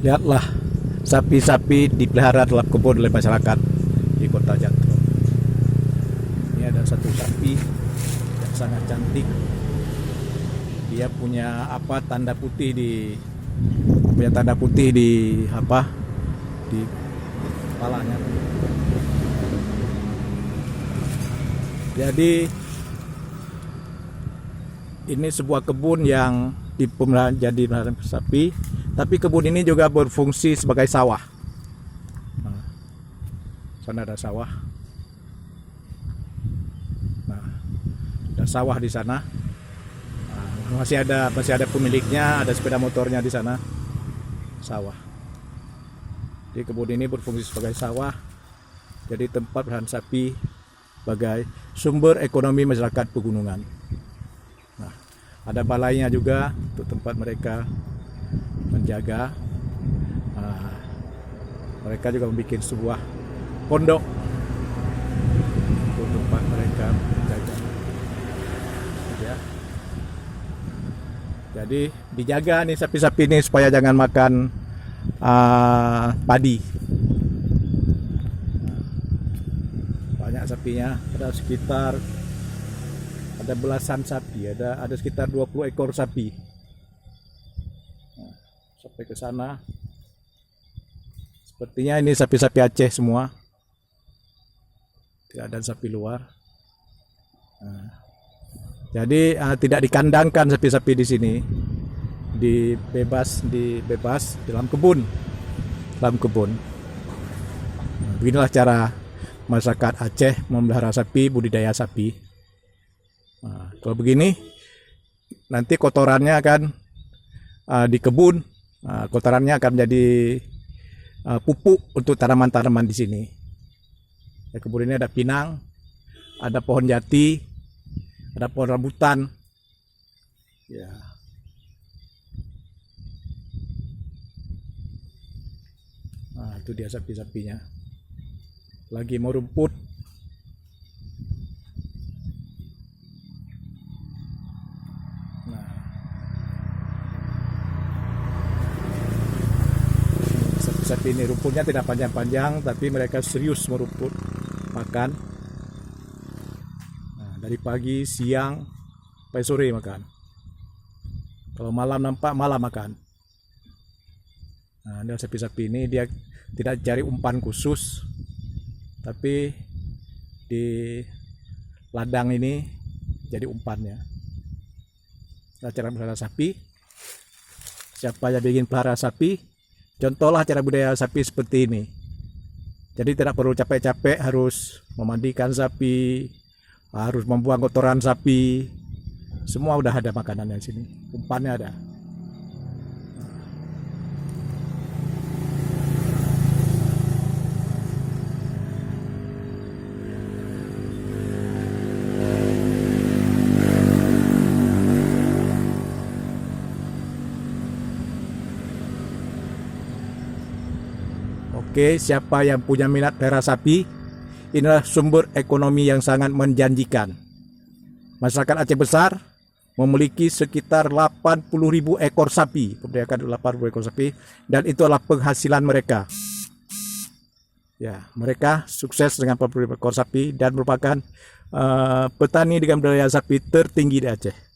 Lihatlah sapi-sapi dipelihara dalam kebun oleh masyarakat di Kota Jatro. Ini ada satu sapi yang sangat cantik. Dia punya tanda putih di di kepalanya. Jadi ini sebuah kebun yang jadi sapi, tapi kebun ini juga berfungsi sebagai sawah. Nah, sana ada sawah. Nah, ada sawah di sana. Nah, masih ada pemiliknya, ada sepeda motornya di sana. Sawah. Di kebun ini berfungsi sebagai sawah. Jadi tempat peliharaan sapi sebagai sumber ekonomi masyarakat pegunungan. Nah, ada balainya juga untuk tempat mereka menjaga. Nah, mereka juga membuat sebuah pondok untuk tempat mereka menjaga. Ya. Jadi dijaga nih sapi-sapi ini supaya jangan makan padi. Banyak sapinya, ada belasan sapi, ada sekitar 20 ekor sapi. Nah, sampai ke sana. Sepertinya ini sapi-sapi Aceh semua. Tidak ada sapi luar. Nah, jadi tidak dikandangkan sapi-sapi di sini. Bebas dalam kebun. Nah, beginilah cara masyarakat Aceh memelihara sapi, budidaya sapi. Nah, kalau begini nanti kotorannya akan di kebun, kotorannya akan menjadi pupuk untuk tanaman-tanaman di sini. Ya, kebun ini ada pinang, ada pohon jati, ada pohon rambutan. Ya. Nah, itu dia sapi-sapinya. Lagi mau rumput. Nah, sapi-sapi ini rumputnya tidak panjang-panjang, tapi mereka serius merumput, makan. Nah, dari pagi, siang, sampai sore makan. Kalau malam nampak, malam makan. Nah, ini sapi-sapi ini dia tidak cari umpan khusus, tapi di ladang ini jadi umpannya. Nah, cara pelihara sapi, siapa yang ingin pelihara sapi, contohlah cara budidaya sapi seperti ini. Jadi tidak perlu capek-capek harus memandikan sapi, harus membuang kotoran sapi. Semua udah ada makanannya di sini, umpannya ada. Oke, siapa yang punya minat pelihara sapi, inilah sumber ekonomi yang sangat menjanjikan. Masyarakat Aceh Besar memiliki sekitar 80.000 ekor sapi, memperdayakan 80.000 ekor sapi, dan itu adalah penghasilan mereka. Ya, mereka sukses dengan 80.000 ekor sapi dan merupakan petani dengan budidaya sapi tertinggi di Aceh.